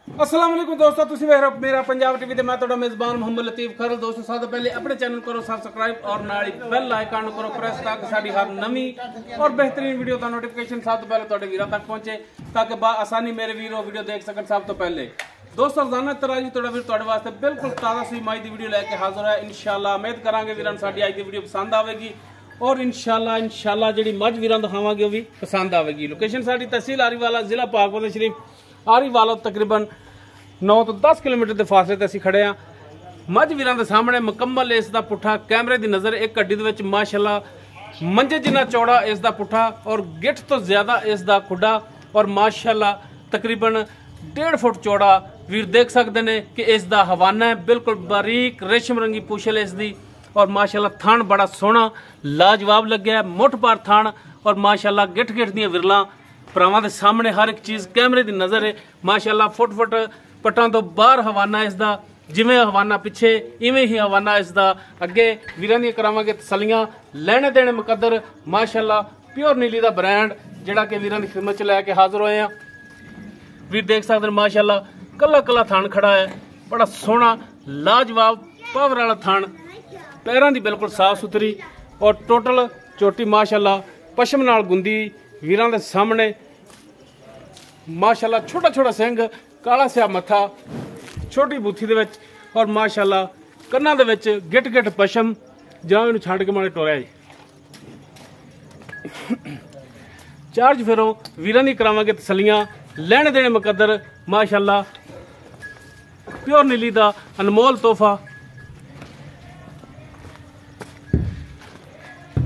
अस्सलाम वालेकुम दोस्तों, तुसी मेरा पंजाब टीवी ते मैं तुहाडा मेज़बान मोहम्मद लतीफ खरल। दोस्तों सब तो पहले अपने चैनल करो सब्सक्राइब और नाल बेल आइकन करो प्रेस ताकि साडी हर नवी और बेहतरीन वीडियो का नोटिफिकेशन सब तो पहले तुहाडे वीरां तक पहुंचे, ताकि आसानी मेरे वीरों वीडियो देख सकन सब तो पहले। दोस्तों रोजाना तरह तुहाडा वीर तुहाडे वास्ते बिल्कुल ताज़ा सी माई दी वीडियो लेके हाजिर है। इंशाअल्लाह उम्मीद करांगे वीरां साडी अज दी वीडियो पसंद आवेगी और इंशाअल्लाह जिहड़ी मझ वीरां दिखावांगे वो भी पसंद आवेगी। लोकेशन साडी तहसील आरीवाला, जिला पाकपतन शरीफ, आरीवाला तकरीबन 9 तो 10 किलोमीटर के फासले ते असीं खड़े हाँ। मझ वीरां दे सामने मुकम्मल इसका पुट्ठा कैमरे की नज़र एक गड्डी दे विच माशाअल्लाह मंजे जिन्ना चौड़ा इसका पुट्ठा और गिट्ठ तो ज़्यादा इसका खुडा और माशाअल्लाह तकरीबन 1.5 फुट चौड़ा वीर देख सकते हैं कि इसका हवाना है। बिल्कुल बारीक रेशम रंगी पूछल इसकी और माशाअल्लाह थान बड़ा सोहना लाजवाब लग्या है। मुठ पार थान और माशाअल्लाह गिट्ठ गिट्ठ दी विरलां भरावां दे सामने हर एक चीज़ कैमरे की नज़र है। माशाअल्लाह फुट फुट पट्टां तो बाहर हवाना इसका, जिवें हवाना पिछे इवें ही हवाना इसका अगे। वीरां दी करावांगे तसल्लियां, लैणे देने मुकद्दर। माशाअल्लाह प्योर नीली दा ब्रांड जिहड़ा कि वीरां दी खिदमत च लैके हाजिर होए हैं। वीर देख सकते हैं माशाअल्लाह कला कला थान खड़ा है, बड़ा सोहना लाजवाब पावर वाला थान, पैरां दी बिल्कुल साफ सुथरी और टोटल चोटी माशाअल्लाह पशम नाल गुंदी। वीरां दे सामने माशाअल्लाह छोटा छोटा सिंह, काला सिया मथा, छोटी बूथी दे विच और माशाअल्लाह कन्नां दे विच गिट गिट पशम। जनाब इहनूं छड्ड के मारे टोरिया जी। चार्ज फिरों वीरां दी करावांगे तसल्लियां, लैणे देने मुकद्दर। माशाअल्लाह प्योर नीली दा अनमोल तोहफा।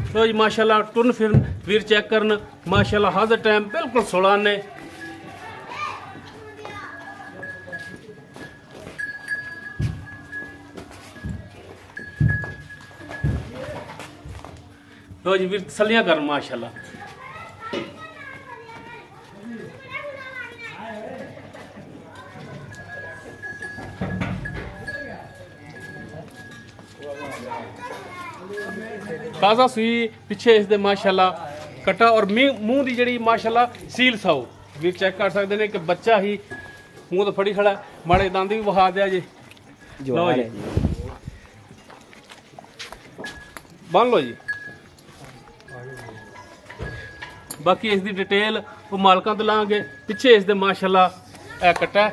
तो जी माशाअल्लाह टुरन फिरन वीर चेक करन। माशाअल्लाह हाज़र टाइम बिल्कुल 16 ने। तो जी वीर तसल्लियां कर माशाअल्लाह। ताज़ा सुई पिछे इसके माशाअल्लाह कट्टा और मूँह की जी माशाअल्लाह सील साओ वीर चेक कर सकते हैं कि बच्चा ही मूँह तो फड़ी खड़ा। माड़े दंद भी वहा दिया जी, लो जी बन लो जी। बाकी इसकी डिटेल वो मालकां तो लाँगे। पिछे इसके माशाअल्लाह कट्टा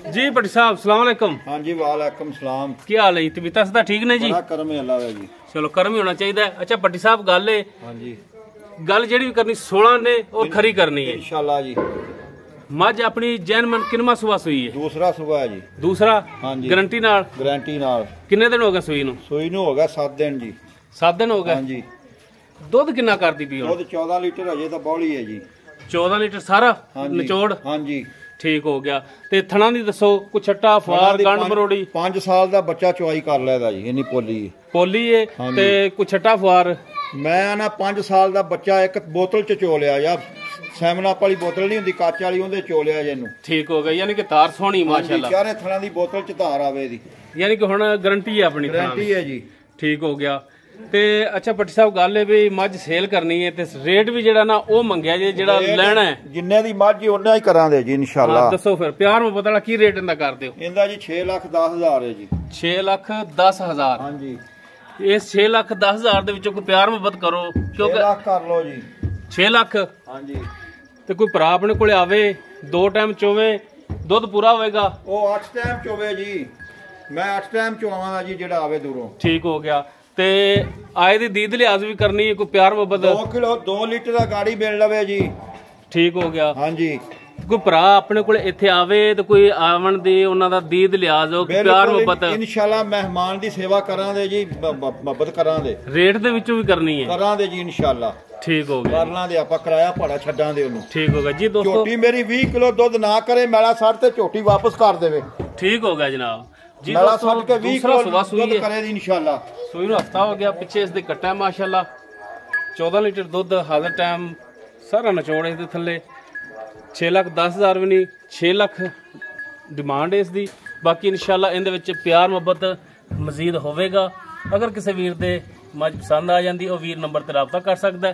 जी। भट्टी साहब सलाम अलैकुम। हाँ जी वालेकुम सलाम। क्या हाल है? तबीयत सदा ठीक ने जी? करम है अल्लाह दा जी। चलो करम ही होना चाहिए। अच्छा भट्टी साहब गल है, हाँ जी गल जेड़ी भी करनी 16 ने और खरी करनी है इंशाल्लाह जी। मझ अपनी जैनमन किनवा सुबह सुई है? दूसरा सुबह है जी। दूसरा? हाँ जी। गारंटी नाल? गारंटी नाल। किन्ने दिन हो गए सुई नूं? सुई नूं हो गया 7 दिन जी। 7 दिन हो गए? हाँ जी। दुध किन्ना करदी पई? दुध 14 लीटर अजे तो बौली है जी। 14 लीटर सारा? हाँ जी। निचोड़? हाँ जी ठीक हो गया। ते थणा दी दसो, कुछ छट्टा फार गंड मरोड़ी? 5 साल का बच्चा चवाई कर लेदा जी। इन्नी पोली पोली है ते कुछ छट्टा फार? मैं ना 5 साल का बच्चा एक बोतल च चो लिया या सैमनाप वाली बोतल नहीं हुंदी काच वाली, उहदे चो लिया जेनू। ठीक हो गया, यानी कि तार सोहनी माशाअल्लाह। चारे थणा दी बोतल च तार आवे दी, यानी कि हुण गारंटी है अपनी? गारंटी है जी। ठीक हो गया। ते अच्छा भट्टी साहब गल है भी मझ सेल करनी है ते रेट भी जेड़ा ना वो मंगया जे जेड़ा लेना है? जिन्ने दी मझ उन्ना ही करांदे जी इंशाअल्लाह। दसो फिर प्यार में पता की रेट इंदा करदे हो? इंदा जी 6,10,000 है जी। 6,10,000? हां जी। इस 6,10,000 दे विचों कोई प्यार मोहब्बत करो, क्योंकि 6 लाख कर लो जी। 6 लाख? हां जी। ते कोई भरा अपने कोले आवे, 2 टाइम चोवे, दुध पूरा होएगा? वो 8 टाइम चोवे जी। मैं 8 टाइम चोवांगा जी जेड़ा आवे दूरों। ठीक हो गया। ते आए दी दीद लिहाज भी करनी है, कोई प्यार मोहब्बत? 2 किलो 2 लीटर का गाड़ी मिल लवे जी। ठीक हो गया। हाँ जी। कोई भरा अपने कोले इत्थे आवे तो कोई आवन दी उन्हां दा दीद लिहाज हो, प्यार मोहब्बत? इंशाल्लाह मेहमान दी सेवा करांदे जी, मोहब्बत करांदे। रेट दे विचों भी करनी है? करांदे जी इंशाल्लाह। ठीक हो गया। करना दे आपां किराया भाड़ा छड्डांदे ओनू। ठीक हो गया जी। दोस्तों झोटी मेरी 20 किलो दुध ना करे, मैला सड़ ते झोटी वापस कर देवे। ठीक हो गया जनाब जी। मैला सड़ के 20 किलो दुध करे दी इंशाल्लाह। सुई नूं हफ्ता हो गया, पिछे इसदे कट्टा माशाअल्लाह 14 लीटर दुध हाज़र टाइम सारा निचोड़ इसदे थल्ले। 6,10,000 भी नहीं, 6 लाख डिमांड है इसकी। बाकी इंशाल्लाह इहदे विच प्यार मुहब्बत मजीद होवेगा ਅਗਰ ਕਿਸੇ ਵੀਰ ਦੇ ਮੱਝ ਪਸੰਦ ਆ ਜਾਂਦੀ ਉਹ ਵੀਰ ਨੰਬਰ ਤੇ ਰਾਬਤਾ ਕਰ ਸਕਦਾ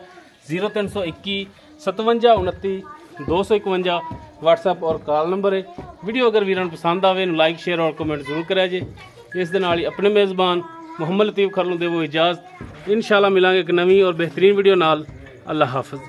0321 5729 251 WhatsApp ਔਰ ਕਾਲ ਨੰਬਰ ਹੈ। ਵੀਡੀਓ ਅਗਰ ਵੀਰਾਂ ਨੂੰ ਪਸੰਦ ਆਵੇ ਇਹਨੂੰ ਲਾਈਕ ਸ਼ੇਅਰ ਔਰ ਕਮੈਂਟ ਜ਼ਰੂਰ ਕਰਿਆ ਜੇ। ਇਸ ਦੇ ਨਾਲ ਹੀ ਆਪਣੇ ਮੇਜ਼ਬਾਨ ਮੁਹੰਮਦ ਲਤੀਫ ਖਰਲ ਨੂੰ ਦੇਵੋ ਇਜਾਜ਼ਤ। ਇਨਸ਼ਾਅੱਲਾ ਮਿਲਾਂਗੇ ਇੱਕ ਨਵੀਂ ਔਰ ਬਿਹਤਰੀਨ ਵੀਡੀਓ ਨਾਲ। ਅੱਲਾ ਹਾਫਿਜ਼।